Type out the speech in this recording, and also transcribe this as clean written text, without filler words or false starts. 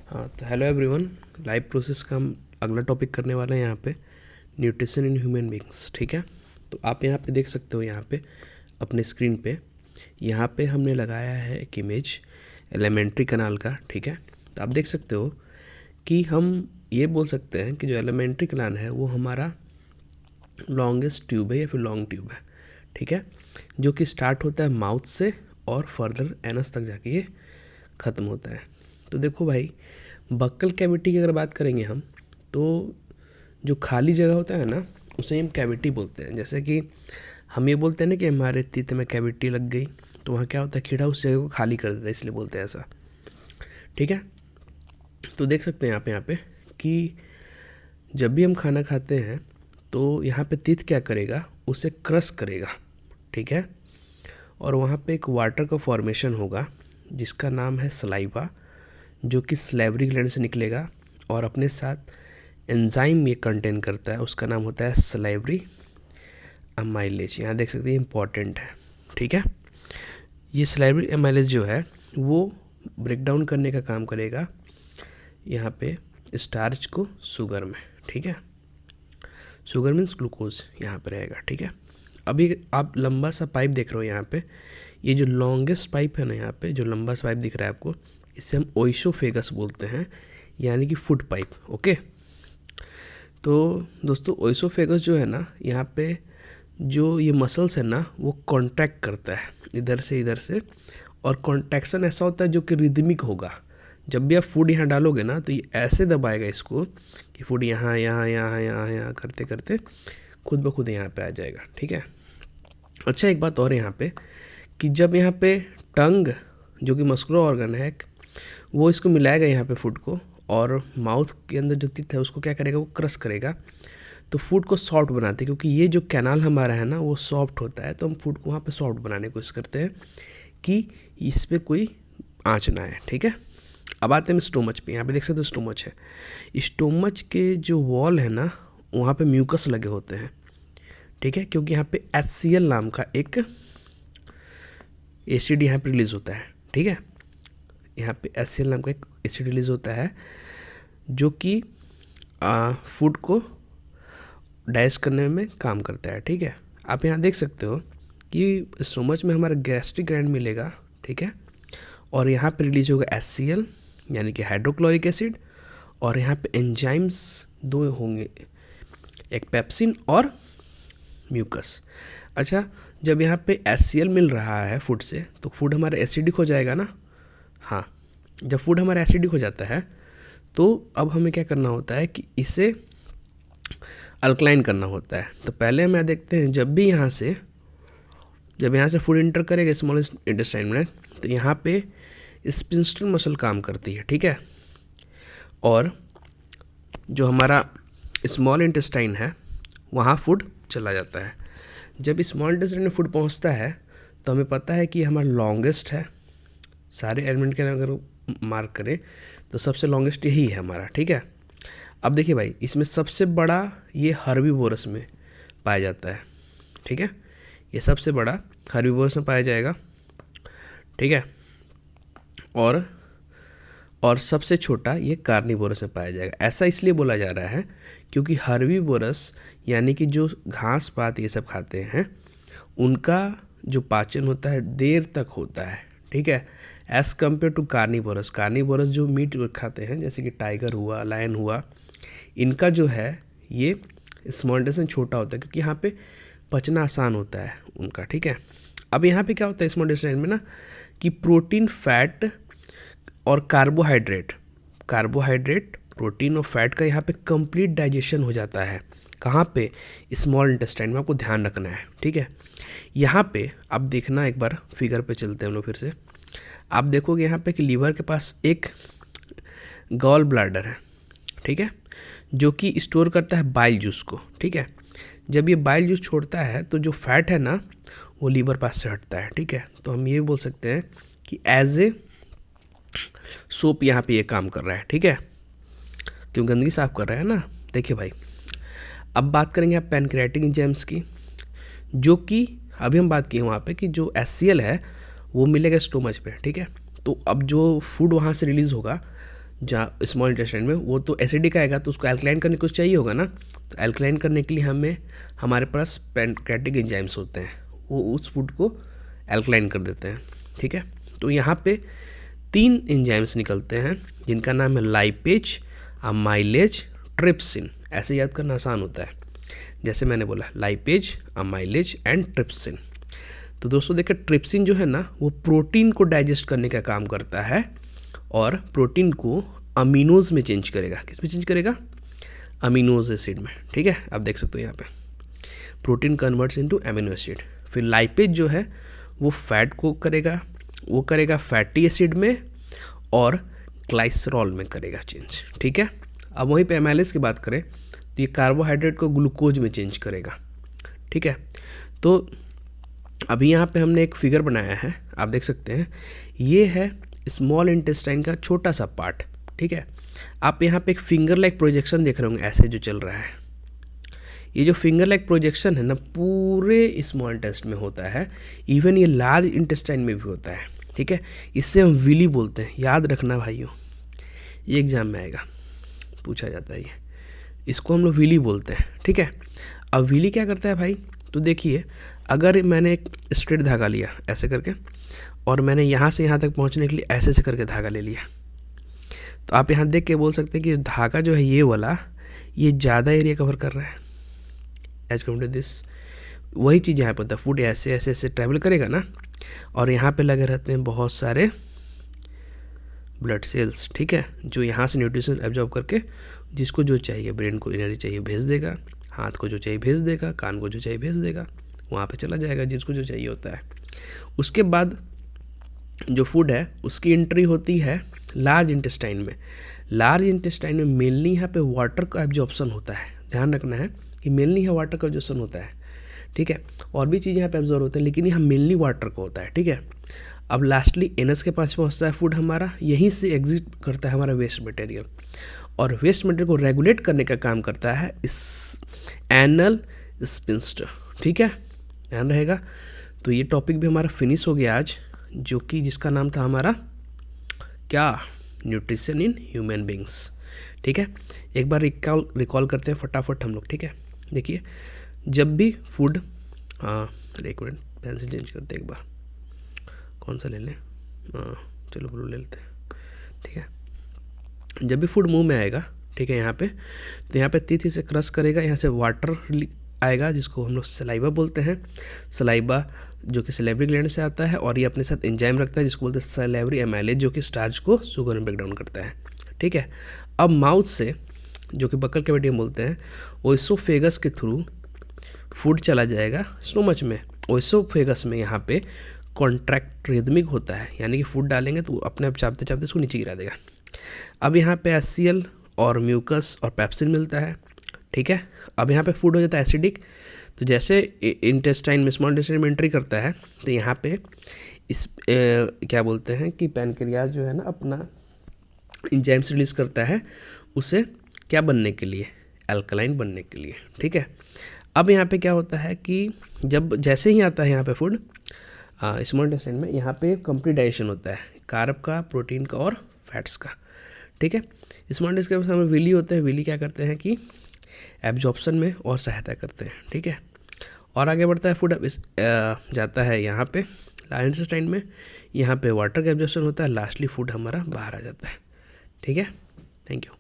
हाँ, तो hello everyone. Live process का हम अगला टॉपिक करने वाले हैं यहाँ पे, न्यूट्रिशन इन ह्यूमन बींग्स। ठीक है, तो आप यहाँ पे देख सकते हो, यहाँ पे अपने स्क्रीन पे यहाँ पे हमने लगाया है एक इमेज एलिमेंट्री कैनाल का। ठीक है, तो आप देख सकते हो कि हम ये बोल सकते हैं कि जो एलिमेंट्री कैनाल है वो हमारा लॉन्गेस्ट ट्यूब है या फिर लॉन्ग ट्यूब है। ठीक है, जो कि स्टार्ट होता है माउथ से और फर्दर एनस तक जाके ये ख़त्म होता है। तो देखो भाई, बक्कल कैविटी की अगर बात करेंगे हम, तो जो खाली जगह होता है ना उसे हम कैविटी बोलते हैं। जैसे कि हम ये बोलते हैं ना कि हमारे तीत में कैविटी लग गई, तो वहाँ क्या होता है, कीड़ा उस जगह को खाली कर देता है, इसलिए बोलते हैं ऐसा। ठीक है, तो देख सकते हैं यहाँ पे कि जब भी हम खाना खाते हैं तो यहाँ पे तीत क्या करेगा, उसे क्रश करेगा। ठीक है, और वहाँ पे एक वाटर का फॉर्मेशन होगा जिसका नाम है सलाइवा, जो कि सलेवरी ग्लैंड से निकलेगा और अपने साथ एंजाइम ये कंटेन करता है, उसका नाम होता है सलेवरी अमाइलेज। यहाँ देख सकते हैं, इंपॉर्टेंट है। ठीक है, ये सलेवरी अमाइलेज जो है वो ब्रेक डाउन करने का काम करेगा यहाँ पे स्टार्च को शुगर में। ठीक है, शुगर मीन्स ग्लूकोज यहाँ पे रहेगा। ठीक है, अभी आप लंबा सा पाइप देख रहे हो यहाँ पे, ये जो लॉन्गेस्ट पाइप है ना, यहाँ पे जो लंबा सा पाइप दिख रहा है आपको, इसे हम ओइसोफेगस बोलते हैं, यानी कि फूड पाइप। ओके, तो दोस्तों ओइसोफेगस जो है ना, यहाँ पे जो ये मसल्स है ना वो कॉन्ट्रैक्ट करता है इधर से, और कॉन्ट्रैक्शन ऐसा होता है जो कि रिदमिक होगा। जब भी आप फूड यहाँ डालोगे ना तो ये ऐसे दबाएगा इसको कि फूड यहाँ यहाँ यहाँ यहाँ यहाँ करते करते खुद ब खुद यहाँ पे आ जाएगा। ठीक है, अच्छा एक बात और यहाँ पे कि जब यहाँ पे टंग जो कि मस्कुलर ऑर्गन है वो इसको मिलाएगा यहाँ पे फूड को, और माउथ के अंदर जो टीथ है उसको क्या करेगा, वो क्रश करेगा, तो फूड को सॉफ्ट बनाते हैं। क्योंकि ये जो कैनाल हमारा है ना वो सॉफ्ट होता है, तो हम फूड को वहाँ पे सॉफ्ट बनाने की कोशिश करते हैं कि इस पर कोई आँच ना आए। ठीक है, अब आते हैं स्टोमच पे। यहाँ पे देख सकते हो स्टोमच है, स्टोमच के जो वॉल है ना वहाँ पे म्यूकस लगे होते हैं। ठीक है, क्योंकि यहाँ पे HCl नाम का एक एसिड यहाँ पे रिलीज होता है। ठीक है, यहाँ पे HCl नाम का एक एसिड रिलीज होता है जो कि फूड को डाइजेस्ट करने में काम करता है। ठीक है, आप यहाँ देख सकते हो कि स्टोमच में हमारा गैस्ट्रिक ग्लैंड मिलेगा। ठीक है, और यहाँ पे रिलीज होगा HCl यानी कि हाइड्रोक्लोरिक एसिड, और यहाँ पे एंजाइम्स दो होंगे, एक पेप्सिन और म्यूकस। अच्छा, जब यहाँ पे HCl मिल रहा है फूड से तो फूड हमारा एसिडिक हो जाएगा ना। हाँ, जब फूड हमारा एसिडिक हो जाता है तो अब हमें क्या करना होता है कि इसे अल्कलाइन करना होता है। तो पहले हम देखते हैं, जब यहाँ से फूड इंटर करेगा स्मॉल इंटेस्टाइन में, तो यहाँ पे स्पिंस्टर मसल काम करती है। ठीक है, और जो हमारा स्मॉल इंटेस्टाइन है वहाँ फूड चला जाता है। जब स्मॉल इंटेस्टाइन में फूड पहुँचता है तो हमें पता है कि हमारा लॉन्गेस्ट है, सारे एलिमेंट के अगर मार्क करें तो सबसे लॉन्गेस्ट यही है हमारा। ठीक है, अब देखिए भाई, इसमें सबसे बड़ा ये हर्बीवोरस में पाया जाता है। ठीक है, ये सबसे बड़ा हर्बीवोरस में पाया जाएगा। ठीक है, और सबसे छोटा ये कार्निवोरस में पाया जाएगा। ऐसा इसलिए बोला जा रहा है क्योंकि हर्बीवोरस यानी कि जो घास पात ये सब खाते हैं उनका जो पाचन होता है देर तक होता है। ठीक है, एज़ कम्पेयर टू कार्निवोरस जो मीट खाते हैं जैसे कि टाइगर हुआ, लायन हुआ, इनका जो है ये स्मॉल इंटेस्टाइन छोटा होता है क्योंकि यहाँ पे पचना आसान होता है उनका। ठीक है, अब यहाँ पे क्या होता है स्मॉल इंटेस्टाइन में ना कि प्रोटीन, फैट और कार्बोहाइड्रेट, प्रोटीन और फैट का यहाँ पे कंप्लीट डाइजेशन हो जाता है। कहाँ पे, स्मॉल इंटेस्टाइन में, आपको ध्यान रखना है। ठीक है, यहाँ पे आप देखना, एक बार फिगर पे चलते हैं हम लोग फिर से। आप देखोगे यहाँ पे कि लीवर के पास एक गॉल ब्लैडर है। ठीक है, जो कि स्टोर करता है बाइल जूस को। ठीक है, जब ये बाइल जूस छोड़ता है तो जो फैट है ना वो लीवर पास से हटता है। ठीक है, तो हम ये बोल सकते हैं कि एज ए सोप यहाँ पे ये काम कर रहा है। ठीक है, क्यों, गंदगी साफ कर रहा है ना। देखिए भाई, अब बात करेंगे आप पैनक्रियाटिक एंजाइम्स की, जो कि अभी हम बात किए वहाँ पे कि जो HCl है वो मिलेगा स्टोमच पे। ठीक है, तो अब जो फूड वहाँ से रिलीज़ होगा जहाँ स्मॉल इंटेस्टाइन में, वो तो एसिडिक आएगा, तो उसको एल्कलाइन करने को कुछ चाहिए होगा ना। तो एल्कलाइन करने के लिए हमारे पास पैनक्रेटिक एंजाइम्स होते हैं, वो उस फूड को एल्कलाइन कर देते हैं। ठीक है, तो यहाँ पे 3 एंजाइम्स निकलते हैं जिनका नाम है लाइपेज, अमाइलेज, ट्रिप्सिन। ऐसे याद करना आसान होता है, जैसे मैंने बोला लाइपेज, अमाइलेज एंड ट्रिप्सिन। तो दोस्तों देखिए, ट्रिप्सिन जो है ना, वो प्रोटीन को डाइजेस्ट करने का काम करता है और प्रोटीन को अमीनोज में चेंज करेगा। किस में चेंज करेगा? अमीनोज एसिड में। ठीक है, आप देख सकते हो यहाँ पे protein converts into amino acid. फिर लाइपेज जो है वो फैट को करेगा, वो करेगा फैटी एसिड में और ग्लाइसरॉल में करेगा चेंज। ठीक है, अब वहीं पे एमाइलेज की बात करें तो ये कार्बोहाइड्रेट को ग्लूकोज में चेंज करेगा। ठीक है, तो अभी यहाँ पे हमने एक फिगर बनाया है, आप देख सकते हैं, ये है स्मॉल इंटेस्टाइन का छोटा सा पार्ट। ठीक है, आप यहाँ पे एक फिंगर लाइक प्रोजेक्शन देख रहे होंगे, ऐसे जो चल रहा है। ये जो फिंगर लाइक प्रोजेक्शन है ना, पूरे स्मॉल इंटेस्टाइन में होता है, इवन ये लार्ज इंटेस्टाइन में भी होता है। ठीक है, इससे हम विली बोलते हैं, याद रखना भाइयों, ये एग्जाम में आएगा, पूछा जाता है ये, इसको हम लोग विली बोलते हैं। ठीक है, अब विली क्या करता है भाई, तो देखिए, अगर मैंने एक स्ट्रेट धागा लिया ऐसे करके और मैंने यहाँ से यहाँ तक पहुँचने के लिए ऐसे से करके धागा ले लिया, तो आप यहाँ देख के बोल सकते हैं कि धागा जो है ये वाला, ये ज़्यादा एरिया कवर कर रहा है एज कम्पेयर टू दिस। वही चीज़ यहाँ पर होता है, फूड ऐसे ऐसे ऐसे ट्रैवल करेगा ना, और यहाँ पे लगे रहते हैं बहुत सारे ब्लड सेल्स। ठीक है, जो यहाँ से न्यूट्रिशन एब्जॉर्ब करके जिसको जो चाहिए, ब्रेन को एनर्जी चाहिए भेज देगा, हाथ को जो चाहिए भेज देगा, कान को जो चाहिए भेज देगा, वहाँ पे चला जाएगा जिसको जो चाहिए होता है। उसके बाद जो फूड है उसकी एंट्री होती है लार्ज इंटेस्टाइन में। लार्ज इंटेस्टाइन में मेनली यहाँ पे वाटर का एब्जॉर्प्शन होता है, ध्यान रखना है कि मेनली यहाँ वाटर का एब्जॉर्प्शन होता है। ठीक है, और भी चीज़ें यहाँ पे एब्जॉर्ब होते हैं, लेकिन यहाँ मेनली वाटर का होता है। ठीक है, अब लास्टली एनस के पास पहुँचता है फूड हमारा, यहीं से एग्जिट करता है हमारा वेस्ट मटेरियल, और वेस्ट मटेरियल को रेगुलेट करने का काम करता है इस एनल स्फिंक्टर। ठीक है, ध्यान रहेगा। तो ये टॉपिक भी हमारा फिनिश हो गया आज, जो कि जिसका नाम था हमारा क्या, न्यूट्रिशन इन ह्यूमन बींग्स। ठीक है, एक बार रिकॉल करते हैं फटाफट हम लोग। ठीक है, देखिए, जब भी फूड, एक मिनट पेंसिल चेंज करते हैं एक बार, कौन सा ले लें, चलो ब्लू ले लेते हैं। ठीक है, जब भी फूड मुंह में आएगा, ठीक है, यहाँ पे, तो यहाँ पे तीत से क्रश करेगा, यहाँ से वाटर आएगा जिसको हम लोग सलाइवा बोलते हैं। सलाइवा जो कि सलेवरी ग्लैंड से आता है, और ये अपने साथ एंजाइम रखता है जिसको बोलते हैं सलेवरी एमाइलेज, जो कि स्टार्च को शुगर में ब्रेक डाउन करता है। ठीक है, अब माउथ से, जो कि बक्कल कैविटी में बोलते हैं, ओइसोफेगस के थ्रू फूड चला जाएगा स्टोमच में। ओइसोफेगस में यहाँ पे कॉन्ट्रैक्ट रिदमिक होता है, यानी कि फूड डालेंगे तो अपने आप चापते चापते उसको नीचे गिरा देगा। अब यहाँ पे एचसीएल और म्यूकस और पेप्सिन मिलता है। ठीक है, अब यहाँ पे फूड हो जाता है एसिडिक, तो जैसे इंटेस्टाइन में, स्मॉल इंटेस्टाइन में एंट्री करता है, तो यहाँ पे इस क्या बोलते हैं कि पैनक्रियाज जो है ना, अपना एंजाइम्स रिलीज करता है, उसे क्या बनने के लिए, अल्कलाइन बनने के लिए। ठीक है, अब यहाँ पे क्या होता है कि जब जैसे ही आता है यहाँ पे फूड स्मॉल इंटेस्टाइन में, यहाँ पे कंप्लीट डाइजेशन होता है कार्ब का, प्रोटीन का और फैट्स का। ठीक है, स्मॉल इंटेस्टाइन के सामने विली होते हैं, विली क्या करते हैं कि एब्जॉर्प्शन में और सहायता करते हैं। ठीक है, और आगे बढ़ता है फूड, अब जाता है यहाँ पे लार्ज इंटेस्टाइन में, यहाँ पे वाटर का एब्जॉर्प्शन होता है, लास्टली फूड हमारा बाहर आ जाता है। ठीक है, थैंक यू।